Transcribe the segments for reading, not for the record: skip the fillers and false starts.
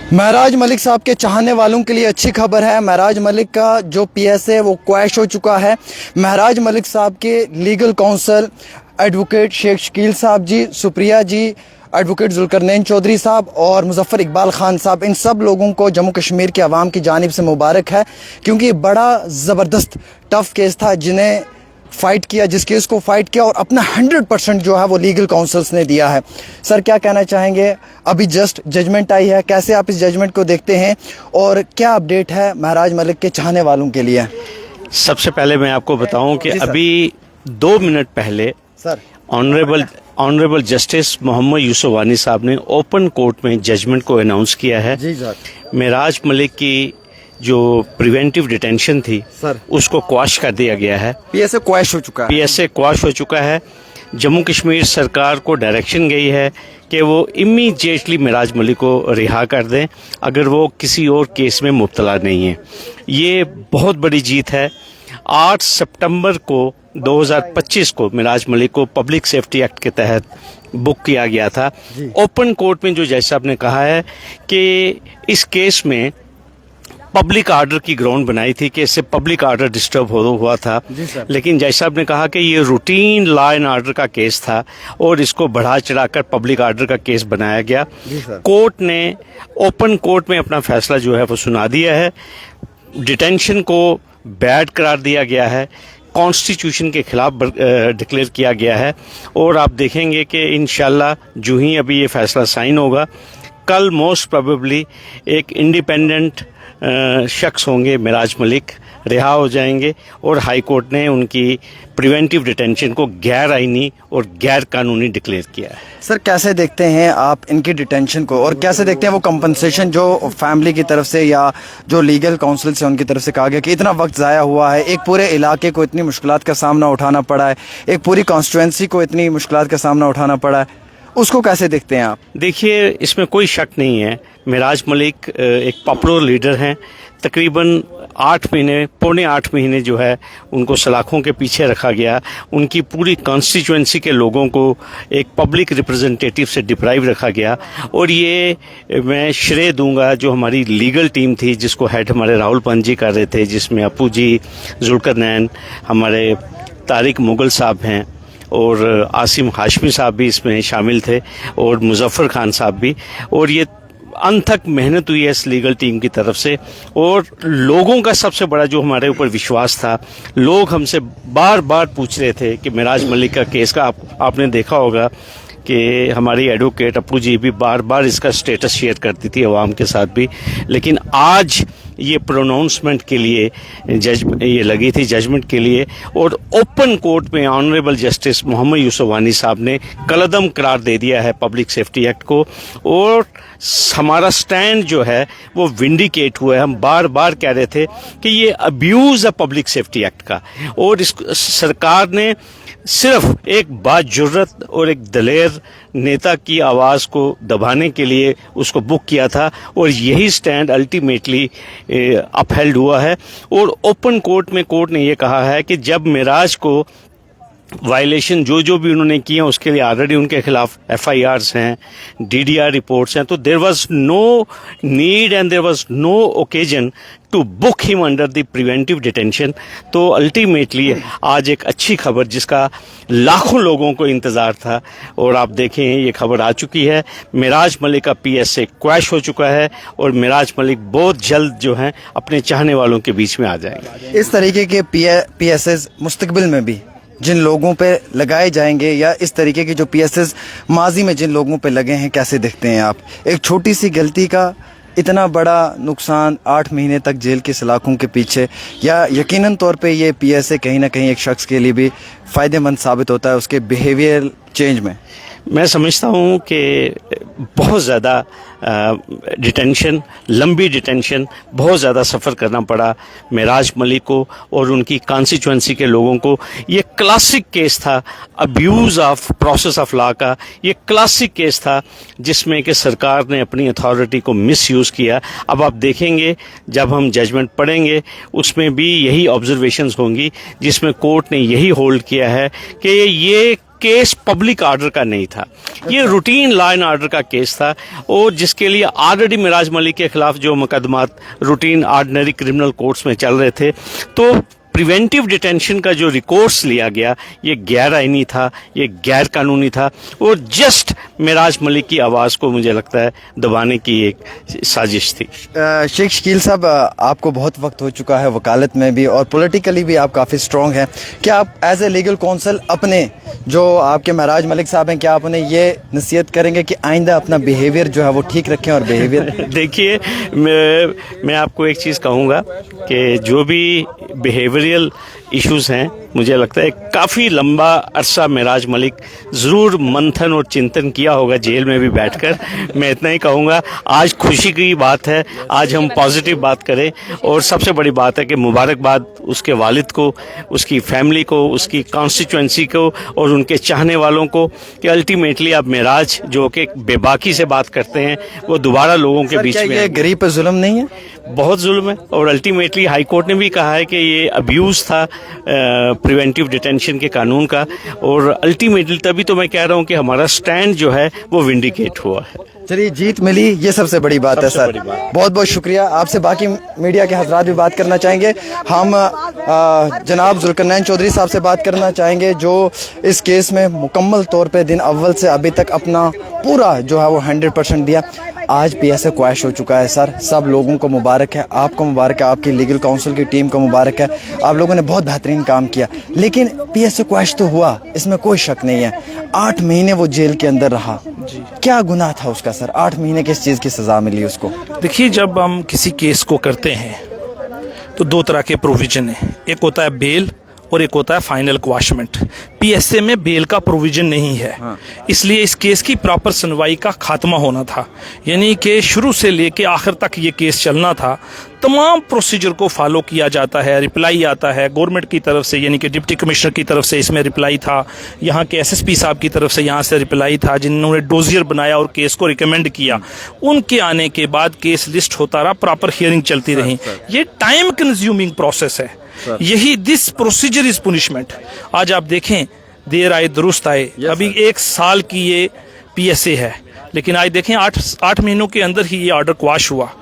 महराज मलिक साहब के चाहने वालों के लिए अच्छी खबर है। महराज मलिक का जो पीएस है वो क्वैश हो चुका है। महराज मलिक साहब के legal counsel advocate Sheikh Shakeel साहब जी, सुप्रिया जी, एडवोकेट जुल्करनैन चौधरी साहब और मुजफ्फर इकबाल खान साहब, इन सब लोगों को जम्मू कश्मीर के अवाम की जानिब से मुबारक है, क्योंकि बड़ा ज़बरदस्त टफ केस था जिन्हें फाइट किया, जिस केस को फाइट किया और अपना 100% जो है वो लीगल काउंसिल्स ने दिया है। सर क्या कहना चाहेंगे? अभी जस्ट जजमेंट आई है, कैसे आप इस जजमेंट को देखते हैं और क्या अपडेट है महराज मलिक के चाहने वालों के लिए? सबसे पहले मैं आपको बताऊं कि अभी 2 मिनट पहले sir honourable justice Mohammad Yusuf Wani साहब ने ओपन कोर्ट में जजमेंट को अनाउंस किया है। जी सर। महराज मलिक की जो प्रिवेंटिव डिटेंशन थी सर उसको क्वाश कर दिया गया है। पीएसए क्वैश हो चुका है। पीएसए क्वाश हो चुका है। जम्मू कश्मीर सरकार को डायरेक्शन गई है कि वो इमीडिएटली महराज मलिक को रिहा कर दें अगर वो किसी और केस में मुब्तला नहीं है। ये बहुत बड़ी जीत है। 8 सितंबर को 2025 को महराज मलिक को पब्लिक सेफ्टी एक्ट के तहत बुक किया गया था। ओपन कोर्ट में जो जज साहब ने कहा है कि इस केस में पब्लिक आर्डर की ग्राउंड बनाई थी कि इससे पब्लिक आर्डर डिस्टर्ब हुआ था, लेकिन जज साहब ने कहा कि ये रूटीन लॉ एंड आर्डर का केस था और इसको बढ़ा चढ़ाकर पब्लिक आर्डर का केस बनाया गया। कोर्ट ने ओपन कोर्ट में अपना फैसला जो है वो सुना दिया है। डिटेंशन को बैड करार दिया गया है, कॉन्स्टिट्यूशन के खिलाफ डिक्लेयर किया गया है और आप देखेंगे कि इंशाल्लाह जो ही अभी ये फैसला साइन होगा, कल मोस्ट प्रोबेबली एक इंडिपेंडेंट शख्स होंगे, महराज मलिक रिहा हो जाएंगे और हाई कोर्ट ने उनकी प्रिवेंटिव डिटेंशन को गैर आईनी और गैर कानूनी डिक्लेयर किया है। सर कैसे देखते हैं आप इनकी डिटेंशन को और कैसे देखते हैं वो कंपनसेशन जो फैमिली की तरफ से या जो लीगल काउंसिल से उनकी तरफ से कहा गया कि इतना वक्त ज़ाया हुआ है, एक पूरे इलाके को इतनी मुश्किलात का सामना उठाना पड़ा है, एक पूरी कॉन्स्टिट्यूंसी को इतनी मुश्किलात का सामना उठाना पड़ा है, उसको कैसे देखते हैं आप? देखिए, इसमें कोई शक नहीं है, महराज मलिक एक पॉपुलर लीडर हैं। तकरीबन 8 महीने, पौने 8 महीने जो है उनको सलाखों के पीछे रखा गया। उनकी पूरी कॉन्स्टिट्यूंसी के लोगों को एक पब्लिक रिप्रेजेंटेटिव से डिप्राइव रखा गया और ये मैं श्रेय दूंगा जो हमारी लीगल टीम थी जिसको हेड हमारे राहुल पंत जी कर रहे थे, जिसमें अपू जी, जुल्करनैन, हमारे तारिक मुगल साहब हैं और आसिम हाशमी साहब भी इसमें शामिल थे और मुजफ्फर खान साहब भी, और ये अनथक मेहनत हुई है इस लीगल टीम की तरफ से। और लोगों का सबसे बड़ा जो हमारे ऊपर विश्वास था, लोग हमसे बार बार पूछ रहे थे कि महराज मलिक का केस का आपने देखा होगा कि हमारी एडवोकेट अपू जी भी बार बार इसका स्टेटस शेयर करती थी अवाम के साथ भी, लेकिन आज ये प्रोनाउंसमेंट के लिए ये लगी थी जजमेंट के लिए, और ओपन कोर्ट में ऑनरेबल जस्टिस मोहम्मद यूसुफ वानी साहब ने कलअदम करार दे दिया है पब्लिक सेफ्टी एक्ट को और हमारा स्टैंड जो है वो विंडिकेट हुआ है। हम बार बार कह रहे थे कि ये अब्यूज है पब्लिक सेफ्टी एक्ट का, और इस सरकार ने सिर्फ एक बाजुर्रत और एक दलेर नेता की आवाज़ को दबाने के लिए उसको बुक किया था और यही स्टैंड अल्टीमेटली अपहेल्ड हुआ है। और ओपन कोर्ट में कोर्ट ने ये कहा है कि जब महराज को वायलेशन जो भी उन्होंने किए हैं उसके लिए ऑलरेडी उनके खिलाफ FIRs हैं, DDR रिपोर्ट्स हैं, तो there was no need and there was no occasion to book him under the preventive detention. तो अल्टीमेटली आज एक अच्छी खबर जिसका लाखों लोगों को इंतज़ार था और आप देखें ये खबर आ चुकी है। महराज मलिक का PSA क्वैश हो चुका है और महराज मलिक बहुत जल्द जो हैं अपने चाहने वालों के बीच में आ जाएंगे। इस तरीके के PSAs मुस्तकबिल में भी जिन लोगों पे लगाए जाएंगे या इस तरीके के जो PSAs माजी में जिन लोगों पे लगे हैं, कैसे देखते हैं आप? एक छोटी सी गलती का इतना बड़ा नुकसान, 8 महीने तक जेल की सलाखों के पीछे, या यकीनन तौर पे ये PSA कहीं ना कहीं एक शख्स के लिए भी फ़ायदेमंद साबित होता है उसके बिहेवियर चेंज में। मैं समझता हूँ कि बहुत ज़्यादा डिटेंशन, लंबी डिटेंशन, बहुत ज़्यादा सफ़र करना पड़ा महराज मलिक को और उनकी कॉन्स्टिट्यूंसी के लोगों को। ये क्लासिक केस था abuse of process of law का, ये क्लासिक केस था जिसमें कि सरकार ने अपनी अथॉरिटी को मिसयूज़ किया। अब आप देखेंगे जब हम जजमेंट पढ़ेंगे उसमें भी यही ऑब्जर्वेशंस होंगी जिसमें कोर्ट ने यही होल्ड किया है कि ये केस पब्लिक ऑर्डर का नहीं था, ये रूटीन लॉ एंड ऑर्डर का केस था, और जिसके लिए ऑलरेडी मिराज मलिक के खिलाफ जो मुकदमात रूटीन ऑर्डिनरी क्रिमिनल कोर्ट्स में चल रहे थे, तो प्रिवेंटिव डिटेंशन का जो रिकोर्स लिया गया ये गैर आईनी था, ये गैर कानूनी था, और जस्ट मिराज मलिक की आवाज़ को मुझे लगता है दबाने की एक साजिश थी। शेख शकील साहब, आपको बहुत वक्त हो चुका है वकालत में भी और पॉलिटिकली भी आप काफ़ी स्ट्रॉन्ग हैं। क्या आप एज ए लीगल काउंसिल अपने जो आपके महराज मलिक साहब हैं, क्या आप उन्हें ये नसीहत करेंगे कि आइंदा अपना बिहेवियर जो है वो ठीक रखें? और बिहेवियर देखिए, मैं आपको एक चीज़ कहूँगा कि जो भी बिहेवियरल इश्यूज हैं, मुझे लगता है काफ़ी लंबा अरसा मिराज मलिक ज़रूर मंथन और चिंतन किया होगा जेल में भी बैठकर। मैं इतना ही कहूँगा, आज खुशी की बात है, आज हम पॉजिटिव बात करें, और सबसे बड़ी बात है कि मुबारकबाद उसके वालिद को, उसकी फैमिली को, उसकी कॉन्स्टिट्यूंसी को और उनके चाहने वालों को, कि अल्टीमेटली अब मिराज जो कि बेबाकी से बात करते हैं वो दोबारा लोगों के बीच में। ये गरीब पर जुल्म नहीं है? बहुत जुल्म है, और अल्टीमेटली हाई कोर्ट ने भी कहा है कि ये अब्यूज़ था प्रिवेंटिव डिटेंशन के कानून का, और अल्टीमेटली तभी तो मैं कह रहा हूँ कि हमारा स्टैंड जो है वो विंडिकेट हुआ है। चलिए, जीत मिली, ये सबसे बड़ी बात है सर। बहुत बहुत शुक्रिया। आपसे बाकी मीडिया के हजरात भी बात करना चाहेंगे। हम जनाब जुल्करनैन चौधरी साहब से बात करना चाहेंगे, जो इस केस में मुकम्मल तौर पे दिन अव्वल से अभी तक अपना पूरा जो है वो 100% दिया। आज PSA क्वैश हो चुका है सर, सब लोगों को मुबारक है, आपको मुबारक है, आपकी लीगल काउंसिल की टीम को मुबारक है, आप लोगों ने बहुत बेहतरीन काम किया। लेकिन PSA क्वैश तो हुआ, इसमें कोई शक नहीं है। 8 महीने वो जेल के अंदर रहा, क्या गुनाह था उसका सर? 8 महीने किस चीज़ की सज़ा मिली उसको? देखिए, जब हम किसी केस को करते हैं तो 2 तरह के प्रोविजन है, एक होता है बेल और एक होता है फाइनल क्वाशमेंट। PSA में बेल का प्रोविजन नहीं है। इसलिए इस केस की प्रॉपर सुनवाई का खात्मा होना था, यानी कि शुरू से लेके आखिर तक ये केस चलना था। तमाम प्रोसीजर को फॉलो किया जाता है, रिप्लाई आता है गवर्नमेंट की तरफ से, यानी कि डिप्टी कमिश्नर की तरफ से इसमें रिप्लाई था, यहाँ के SSP साहब की तरफ से यहाँ से रिप्लाई था, जिन्होंने डोजियर बनाया और केस को रिकमेंड किया। उनके आने के बाद केस लिस्ट होता रहा, प्रॉपर हियरिंग चलती रही। ये टाइम कंज्यूमिंग प्रोसेस है, यही दिस प्रोसीजर इज पुनिशमेंट। आज आप देखें, देर आए दुरुस्त आए, अभी 1 साल की ये PSA है, लेकिन आज देखें 8 महीनों के अंदर ही ये ऑर्डर क्वाश हुआ।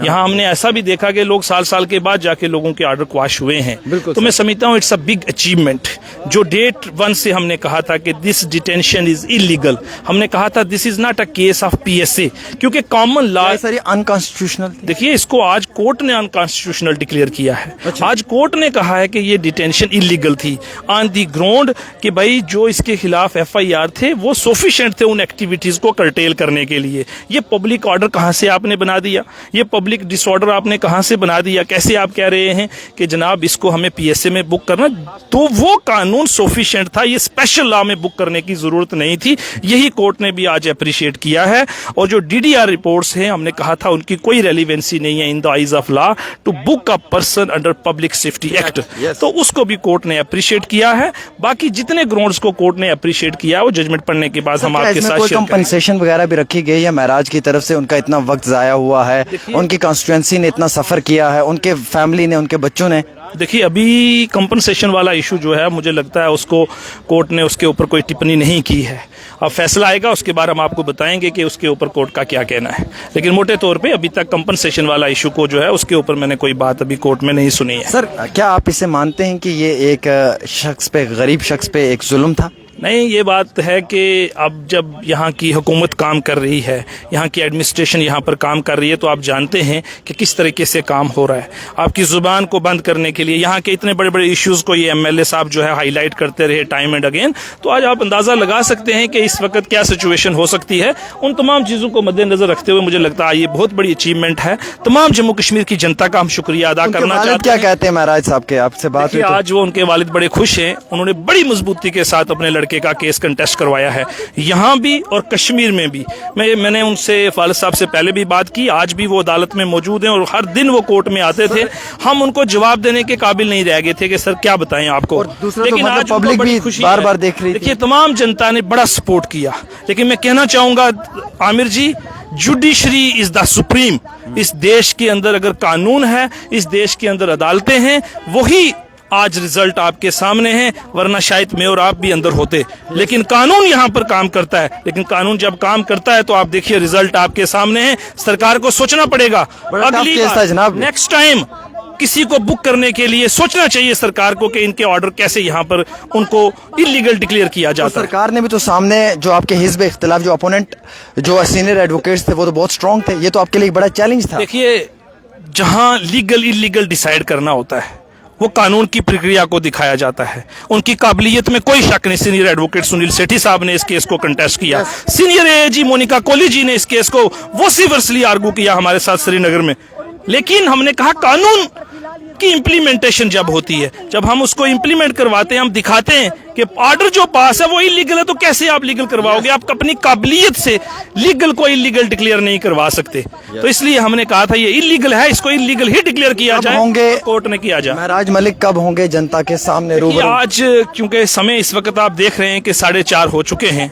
यहाँ हमने ऐसा भी देखा कि लोग साल के बाद जाके लोगों के ऑर्डर क्वाश हुए हैं। तो मैं समझता हूँ इट्स अ बिग अचीवमेंट। जो डेट 1 से हमने कहा था कि दिस डिटेंशन इज इलीगल, हमने कहा था this is not a case of PSA, क्योंकि कॉमन लॉ अनकॉन्स्टिट्यूशनल। देखिए, इसको आज कोर्ट ने अनकॉन्स्टिट्यूशनल डिक्लेयर किया है। आज कोर्ट ने कहा है कि ये डिटेंशन इलीगल थी ऑन दी ग्राउंड कि भाई जो इसके खिलाफ FIR थे वो सफिशिएंट थे उन एक्टिविटीज को कर्टेल करने के लिए। ये पब्लिक ऑर्डर कहाँ से आपने बना दिया? ये पब्लिक डिसऑर्डर आपने कहां से बना दिया? कैसे आप कह रहे हैं कि जनाब इसको हमें PSA में बुक करना? तो वो कानून सफिशिएंट था, ये स्पेशल लॉ में बुक करने की जरूरत नहीं थी। यही कोर्ट ने भी आज अप्रिशिएट किया है। और जो DDR रिपोर्ट्स हैं, हमने कहा था उनकी कोई रेलिवेंसी नहीं है in the eyes of law to book a person under public safety act, तो उसको भी कोर्ट ने अप्रिशिएट किया है। बाकी जितने ग्राउंड्स को कोर्ट ने अप्रिशिएट किया वो जजमेंट पढ़ने के बाद हम आपके साथ कंपनसेशन वगैरह भी रखी गई है महराज की तरफ से? उनका इतना वक्त जाया हुआ है, उनकी कॉन्स्टिट्यूएंसी ने इतना सफर किया है, उनके फैमिली ने, उनके बच्चों ने। देखिए, अभी कंपनसेशन वाला इशू जो है, मुझे लगता है उसको कोर्ट ने उसके ऊपर कोई टिप्पणी नहीं की है। अब फैसला आएगा उसके बाद हम आपको बताएंगे कि उसके ऊपर कोर्ट का क्या कहना है। लेकिन मोटे तौर पे अभी तक कंपनसेशन वाला इशू को जो है उसके ऊपर मैंने कोई बात अभी कोर्ट में नहीं सुनी है। सर, क्या आप इसे मानते हैं कि ये एक शख्स पे, गरीब शख्स पे एक जुल्म था? नहीं, ये बात है कि अब जब यहाँ की हुकूमत काम कर रही है, यहाँ की एडमिनिस्ट्रेशन यहाँ पर काम कर रही है, तो आप जानते हैं कि किस तरीके से काम हो रहा है। आपकी ज़ुबान को बंद करने के लिए यहाँ के इतने बड़े बड़े इश्यूज़ को ये MLA साहब जो है हाईलाइट करते रहे टाइम एंड अगेन, तो आज आप अंदाज़ा लगा सकते हैं कि इस वक्त क्या सिचुएशन हो सकती है। उन तमाम चीज़ों को मद्देनजर रखते हुए मुझे लगता है ये बहुत बड़ी अचीवमेंट है। तमाम जम्मू कश्मीर की जनता का हम शुक्रिया अदा करना चाहते हैं। क्या कहते हैं महराज साहब के? आपसे बात हुई? आज वो, उनके वालिद बड़े खुश हैं, उन्होंने बड़ी मजबूती के साथ अपने लड़के का केस कंटेस्ट करवाया है, यहाँ भी और कश्मीर में भी। मैंने उनसे फालिद साहब से पहले भी बात की, आज भी वो अदालत में मौजूद हैं और हर दिन वो कोर्ट में आते थे। हम उनको जवाब देने के काबिल नहीं रह गए थे कि सर क्या बताएं आपको। लेकिन आज पब्लिक भी बार-बार देख रही थी। देखिए, तमाम जनता ने बड़ा सपोर्ट किया। लेकिन मैं कहना चाहूंगा आमिर जी, जुडिशरी इज द सुप्रीम। इस देश के अंदर अगर कानून है, इस देश के अंदर अदालतें हैं, वही आज रिजल्ट आपके सामने है, वरना शायद मैं और आप भी अंदर होते। लेकिन कानून यहाँ पर काम करता है, लेकिन कानून जब काम करता है तो आप देखिए रिजल्ट आपके सामने है। सरकार को सोचना पड़ेगा, बड़ा tough अगली case था जनाब। नेक्स्ट टाइम किसी को बुक करने के लिए सोचना चाहिए सरकार को कि इनके ऑर्डर कैसे यहाँ पर उनको इलीगल डिक्लेयर किया तो जाता है। सरकार ने भी तो सामने जो आपके हिस्ब इख्तिलाफ जो अपोनेंट जो सीनियर एडवोकेट्स थे वो तो बहुत स्ट्रांग थे, ये तो आपके लिए एक बड़ा चैलेंज था। देखिए, जहां लीगल इलीगल डिसाइड करना होता है वो कानून की प्रक्रिया को दिखाया जाता है। उनकी काबिलियत में कोई शक नहीं। सीनियर एडवोकेट सुनील सेठी साहब ने इस केस को कंटेस्ट किया, सीनियर एएजी मोनिका कोहली जी ने इस केस को वोसिवर्सली आर्गू किया हमारे साथ श्रीनगर में। लेकिन हमने कहा कानून की इंप्लीमेंटेशन जब होती है, जब हम उसको इंप्लीमेंट करवाते हैं, हम दिखाते हैं कि ऑर्डर जो पास है वो इलीगल है, तो कैसे आप लीगल करवाओगे? आप अपनी काबिलियत से लीगल को इलीगल डिक्लेयर नहीं करवा सकते। तो इसलिए हमने कहा था ये इलीगल है, इसको इलीगल ही डिक्लेयर किया जाए, होंगे कोर्ट ने किया जाए। महराज मलिक कब होंगे जनता के सामने देखिए, रूबरू? आज क्योंकि समय इस वक्त आप देख रहे हैं कि 4:30 हो चुके हैं,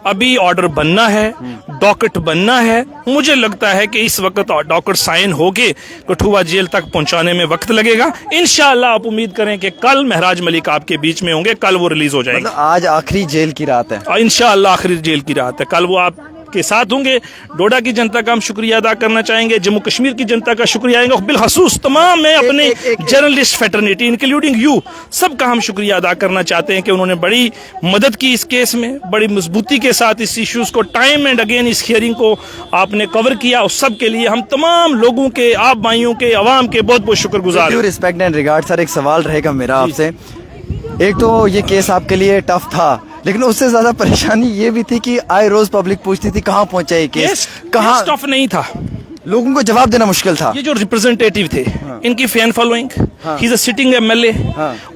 अभी ऑर्डर बनना है, डॉकेट बनना है। मुझे लगता है कि इस वक्त डॉकेट साइन होके कठुआ जेल तक पहुंचाने में वक्त लगेगा। इंशाअल्लाह आप उम्मीद करें कि कल महराज मलिक आपके बीच में होंगे, कल वो रिलीज हो जाएंगे। मतलब आज आखिरी जेल की रात है। इंशाअल्लाह आखिरी जेल की रात है, कल वो आपके साथ होंगे। डोडा की जनता का हम शुक्रिया अदा करना चाहेंगे, जम्मू कश्मीर की जनता का शुक्रिया आएंगे, बिलखसूस तमाम मैं अपने जर्नलिस्ट फेटर्निटी इंक्लूडिंग यू सबका हम शुक्रिया अदा करना चाहते हैं कि उन्होंने बड़ी मदद की इस केस में, बड़ी मजबूती के साथ इस इश्यूज को टाइम एंड अगेन इस हियरिंग को आपने कवर किया। उस सब के लिए हम तमाम लोगों के, आप भाइयों के, अवाम के बहुत बहुत शुक्रगुजार हैं। रिस्पेक्ट एंड रिगार्ड सर, एक सवाल रहेगा मेरा आपसे। एक तो ये केस आपके लिए टफ था, लेकिन उससे ज्यादा परेशानी ये भी थी कि आए रोज पब्लिक पूछती थी कहाँ पहुंचा ये केस, कहाँ? टफ नहीं था, लोगों को जवाब देना मुश्किल था। ये जो रिप्रेजेंटेटिव थे, इनकी fan following, he is a sitting MLA,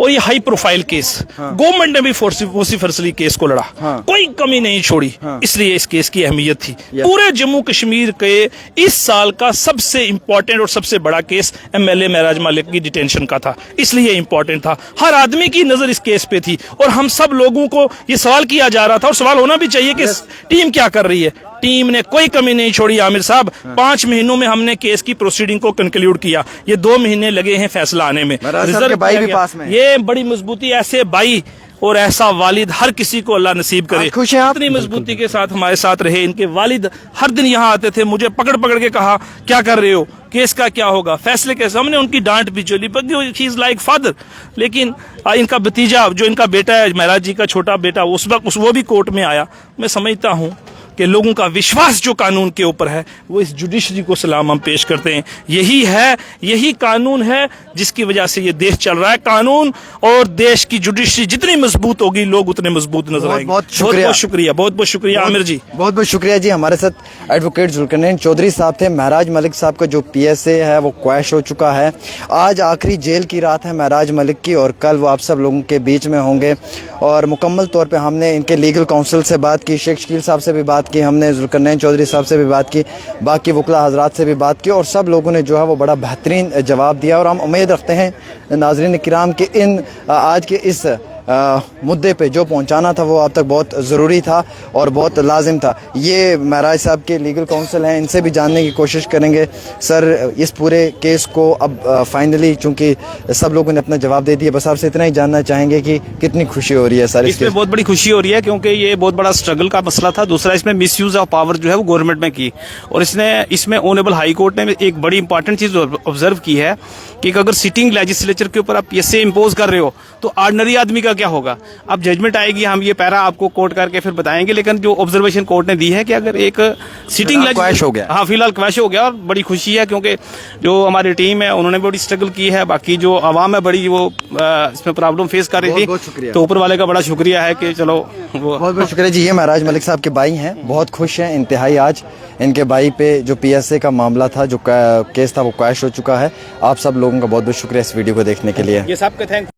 और ये हाई प्रोफाइल केस, गवर्नमेंट ने भी वोसिफर्सली केस को लड़ा, कोई कमी नहीं छोड़ी, इसलिए इस केस की अहमियत थी। पूरे जम्मू कश्मीर के इस साल का सबसे इंपॉर्टेंट और सबसे बड़ा केस एमएलए महराज मलिक की डिटेंशन का था, इसलिए इंपॉर्टेंट था। हर आदमी की नजर इस केस पे थी और हम सब लोगों को ये सवाल किया जा रहा था, और सवाल होना भी चाहिए कि टीम क्या कर रही है। टीम ने कोई कमी नहीं छोड़ी आमिर साहब। 5 महीनों में हमने केस की प्रोसीडिंग को कंक्लूड किया, ये 2 महीने लगे हैं फैसला आने में। रिजर्व भाई भी पास में, ये बड़ी मजबूती, ऐसे भाई और ऐसा वालिद हर किसी को अल्लाह नसीब करे। खुश हैं आप? इतनी मजबूती के साथ हमारे साथ रहे। इनके वालिद हर दिन यहाँ आते थे, मुझे पकड़ पकड़ के कहा क्या कर रहे हो, केस का क्या होगा, फैसले कैसे। हमने उनकी डांट भी चली, ही इज लाइक फादर। लेकिन इनका भतीजा जो इनका बेटा है, महराज जी का छोटा बेटा, उस वक्त वो भी कोर्ट में आया। मैं समझता हूँ कि लोगों का विश्वास जो कानून के ऊपर है, वो इस जुडिशरी को सलाम हम पेश करते हैं। यही है, यही कानून है जिसकी वजह से ये देश चल रहा है। कानून और देश की जुडिशरी जितनी मजबूत होगी, लोग उतने मजबूत नजर आएंगे। बहुत शुक्रिया, बहुत बहुत शुक्रिया आमिर जी, बहुत बहुत शुक्रिया जी। हमारे साथ एडवोकेट जुल्करनैन चौधरी साहब थे। महराज मलिक साहब का जो पीएसए है वो क्वैश हो चुका है। आज आखिरी जेल की रात है महराज मलिक की, और कल वो आप सब लोगों के बीच में होंगे। और मुकम्मल तौर पे हमने इनके लीगल काउंसिल से बात की, शेख शकील साहब से भी बात की, हमने जुल्करनैन चौधरी साहब से भी बात की, बाकी वकला हजरात से भी बात की, और सब लोगों ने जो है वो बड़ा बेहतरीन जवाब दिया। और हम उम्मीद रखते हैं नाज़रीन किराम कि इन आज के इस मुद्दे पे जो पहुंचाना था वो आप तक बहुत ज़रूरी था और बहुत लाजिम था। ये महराज साहब के लीगल काउंसिल हैं, इनसे भी जानने की कोशिश करेंगे। सर, इस पूरे केस को अब फाइनली चूंकि सब लोगों ने अपना जवाब दे दिया, बस आपसे इतना ही जानना चाहेंगे कि कितनी खुशी हो रही है सर इसमें? बहुत बड़ी खुशी हो रही है, क्योंकि ये बहुत बड़ा स्ट्रगल का मसला था। दूसरा, इसमें मिसयूज ऑफ पावर जो है वो गवर्नमेंट में की, और इसमें ऑनरेबल हाई कोर्ट ने एक बड़ी इंपॉर्टेंट चीज ऑब्जर्व की है कि अगर सिटिंग लेजिस्लेचर के ऊपर आप पीएसए इंपोज कर रहे हो तो ऑर्डिनरी आदमी का क्या होगा। अब जजमेंट आएगी, हम ये पैरा आपको कोर्ट करके फिर बताएंगे, लेकिन जो ऑब्जर्वेशन कोर्ट ने दी है कि अगर एक सिटिंग क्वैश हो गया, हाँ फिलहाल क्वैश हो गया, और बड़ी खुशी है क्योंकि जो हमारी टीम है उन्होंने बड़ी स्ट्रगल की है, बाकी जो आवाम है बड़ी वो इसमें प्रॉब्लम फेस कर रही थी, तो ऊपर वाले का बड़ा शुक्रिया है कि चलो वो बहुत बहुत शुक्रिया जी। ये महराज मलिक साहब के भाई हैं, बहुत खुश हैं इंतहाई। आज इनके भाई पे जो पीएसए का मामला था, जो केस था, वो क्वैश हो चुका है। आप सब लोगों का बहुत बहुत शुक्रिया इस वीडियो को देखने के लिए। ये सबका थैंक